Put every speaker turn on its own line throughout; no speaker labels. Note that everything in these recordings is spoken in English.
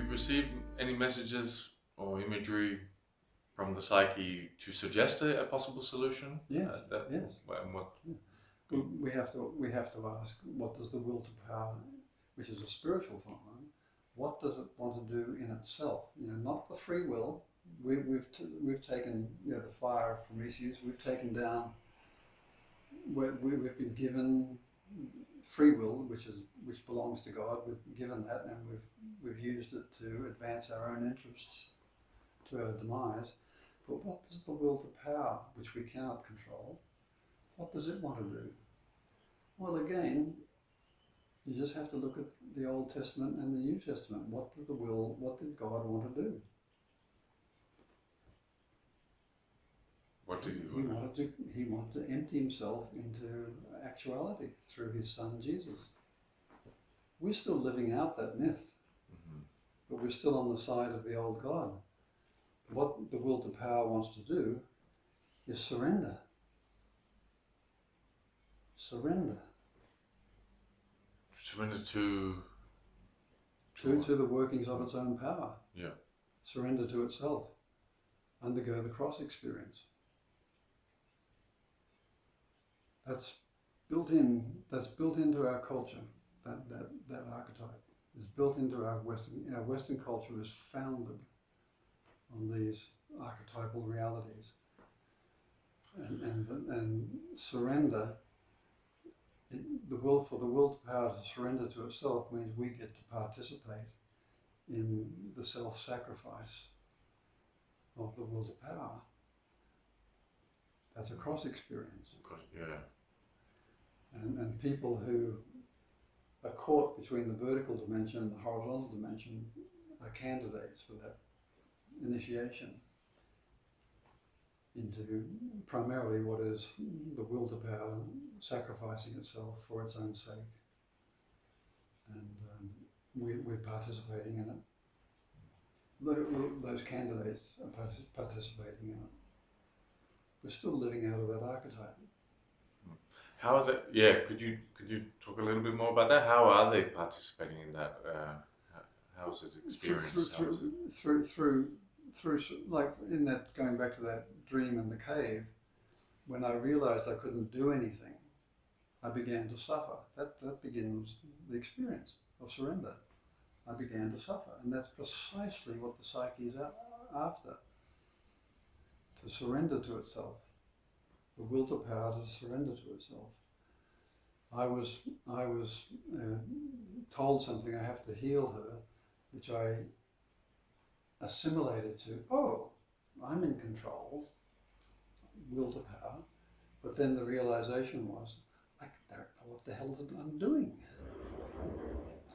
you received any messages or imagery from the psyche to suggest a possible solution?
Yes.
Yes. And what?
Yeah. We have to ask, what does the will to power, which is a spiritual phenomenon, what does it want to do in itself? Not the free will. We've taken the fire of Prometheus. We've taken down. We've been given free will, which belongs to God. We've given that, and we've used it to advance our own interests to our demise. But what does the will to power, which we cannot control, what does it want to do? Well, again, you just have to look at the Old Testament and the New Testament. What did God want to do?
What did
he wanted to empty himself into actuality through his son Jesus. We're still living out that myth, but we're still on the side of the old God. What the will to power wants to do is surrender. Surrender
to
the workings of its own power.
Yeah.
Surrender to itself. Undergo the cross experience. That's built into our culture. That archetype is built into our Western culture is founded on these archetypal realities. And surrender, the will to power to surrender to itself means we get to participate in the self-sacrifice of the will to power. That's a cross experience.
Yeah.
And people who are caught between the vertical dimension and the horizontal dimension are candidates for that initiation into primarily what is the will to power sacrificing itself for its own sake. And we're participating in it. Those candidates are participating in it. We're still living out of that archetype.
How are they? Yeah, could you talk a little bit more about that? How are they participating in that? How is it experienced?
Through like in that, going back to that dream in the cave, when I realized I couldn't do anything, I began to suffer. That begins the experience of surrender. I began to suffer, and that's precisely what the psyche is after. To surrender to itself, the will to power to surrender to itself. I was told something, I have to heal her, which I assimilated to, oh, I'm in control, will to power, but then the realization was, I don't know what the hell I'm doing.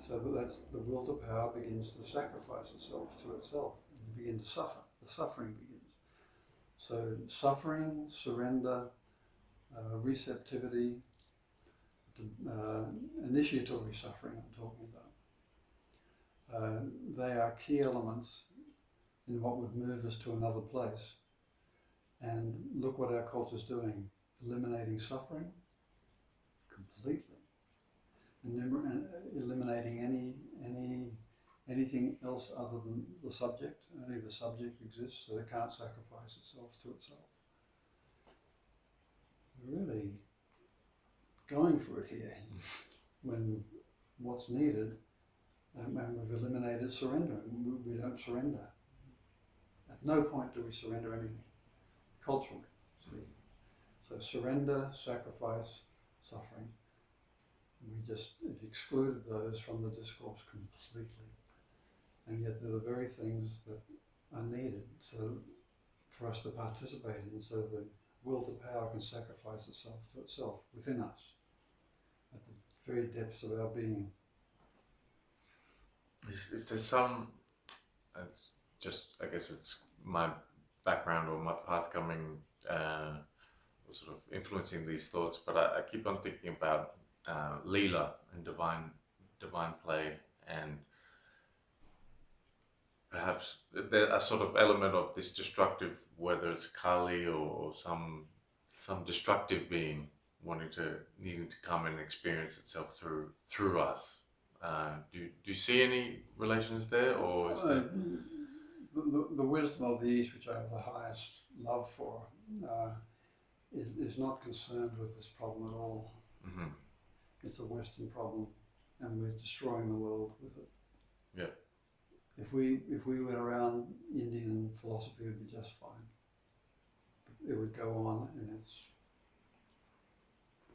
So that's the will to power begins to sacrifice itself to itself, and begin to suffer. The suffering begins. So suffering, surrender, receptivity, initiatory suffering I'm talking about. They are key elements in what would move us to another place. And look what our culture is doing, eliminating suffering completely, and eliminating anything else other than the subject. Only the subject exists, so it can't sacrifice itself to itself. We're really going for it here, when what's needed, and we've eliminated surrender. We don't surrender. At no point do we surrender anything, culturally speaking. So surrender, sacrifice, suffering. We've excluded those from the discourse completely. And yet they're the very things that are needed for us to participate in, so the will to power can sacrifice itself to itself within us, at the very depths of our being.
Is there some, I guess it's my background or my path coming, sort of influencing these thoughts, but I keep on thinking about Leela and divine play, and perhaps a sort of element of this destructive, whether it's Kali or some destructive being needing to come and experience itself through us. Do you see any relations there, or is there?
The wisdom of the East, which I have the highest love for, uh, is not concerned with this problem at all.
Mm-hmm.
It's a Western problem, and we're destroying the world with it.
Yeah.
If we went around, Indian philosophy would be just fine. It would go on in its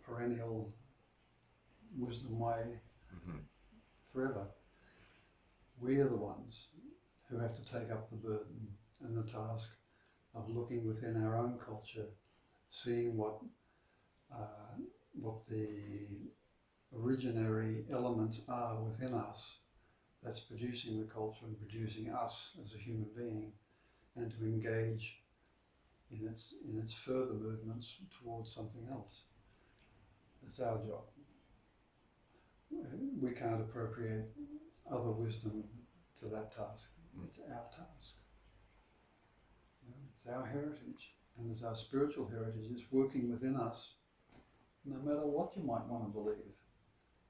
perennial wisdom way
Mm-hmm.
forever. We are the ones who have to take up the burden and the task of looking within our own culture, seeing what the originary elements are within us that's producing the culture and producing us as a human being, and to engage in its further movements towards something else. It's our job. We can't appropriate other wisdom to that task. It's our task. It's our heritage, and it's our spiritual heritage. It's working within us, no matter what you might want to believe.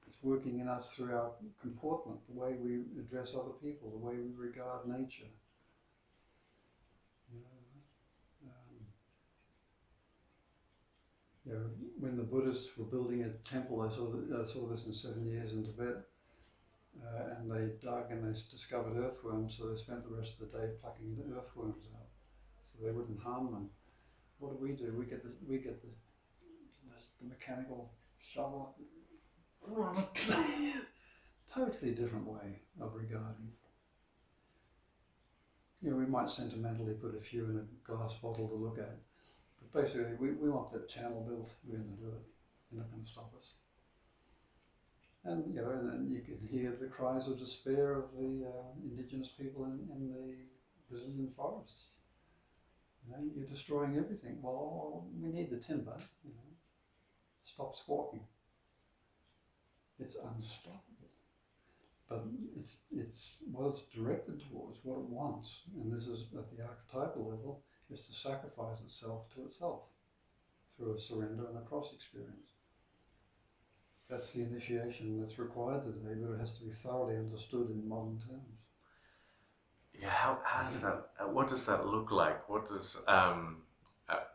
It's working in us through our comportment, the way we address other people, the way we regard nature. When the Buddhists were building a temple, I saw this in 7 years in Tibet, and they dug and they discovered earthworms, so they spent the rest of the day plucking the earthworms out, so they wouldn't harm them. What do? We get the mechanical shovel. Totally different way of regarding. We might sentimentally put a few in a glass bottle to look at, but basically we want that channel built. We're going to do it. You're not going to stop us. And and you can hear the cries of despair of the indigenous people in the Brazilian forests. You're destroying everything. Well, we need the timber. Stop squawking. It's unstoppable. But it's what it's directed towards, what it wants, and this is at the archetypal level, is to sacrifice itself to itself through a surrender and a cross experience. That's the initiation that's required today, but it has to be thoroughly understood in modern terms.
Yeah, how does that? What does that look like? What does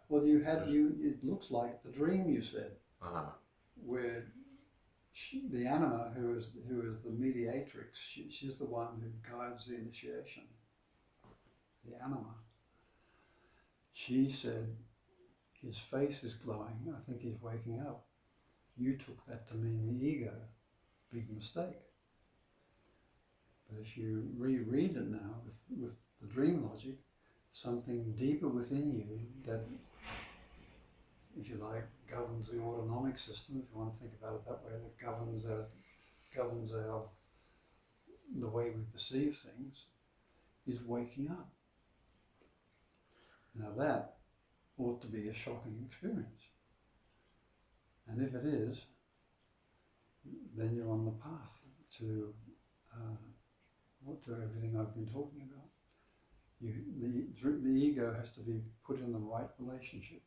Well, it looks like the dream you said, where the anima, who is the mediatrix, she's the one who guides the initiation. The anima. She said, his face is glowing, I think he's waking up. You took that to mean the ego. Big mistake. But if you reread it now with the dream logic, something deeper within you that, if you like, governs the autonomic system, if you want to think about it that way, that governs the way we perceive things, is waking up. Now that ought to be a shocking experience. And if it is, then you're on the path to everything I've been talking about. The ego has to be put in the right relationship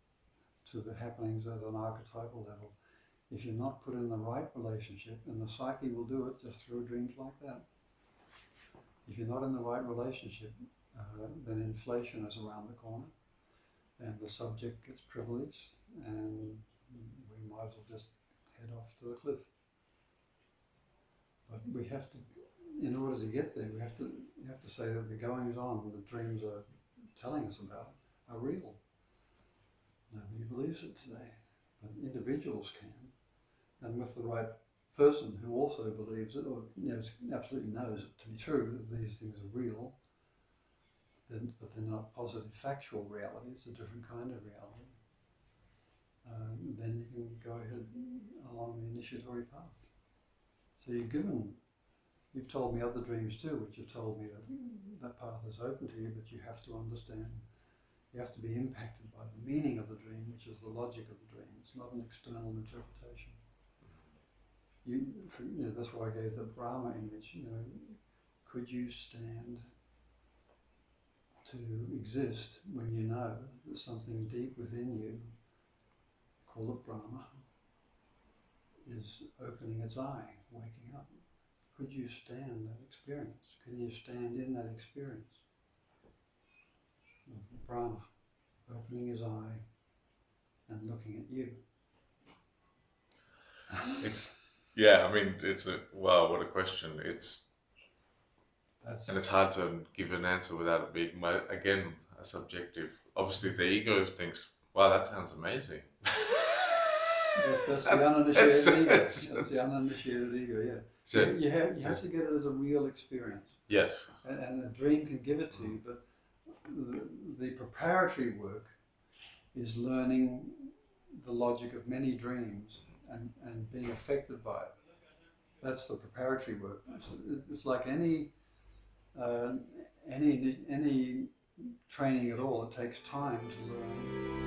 to the happenings at an archetypal level. If you're not put in the right relationship, and the psyche will do it just through dreams like that. If you're not in the right relationship, then inflation is around the corner, and the subject gets privileged, and we might as well just head off to the cliff. But we have to, in order to get there, you have to say that the goings on, the dreams are telling us about, are real. Nobody believes it today, but individuals can, and with the right person who also believes it, or absolutely knows it to be true that these things are real, but they're not positive factual reality. It's a different kind of reality. Then you can go ahead along the initiatory path. So you've told me other dreams too, which have told me that path is open to you, but you have to understand, you have to be impacted by the meaning of the dream, which is the logic of the dream. It's not an external interpretation. That's why I gave the Brahma image. Could you stand to exist when you know that something deep within you, call it Brahma, is opening its eye, waking up? could you stand that experience? Can you stand in that experience of Brahma opening his eye and looking at you?
It's, yeah, I mean, it's a, wow, what a question.
That's
And it's hard to give an answer without it being, again, a subjective. Obviously, the ego thinks, wow, that sounds amazing.
that's the uninitiated ego.
It's-
That's the uninitiated ego. Yeah.
So,
You have to get it as a real experience,
yes.
and a dream can give it to you. But the preparatory work is learning the logic of many dreams and being affected by it. That's the preparatory work. It's like any training at all. It takes time to learn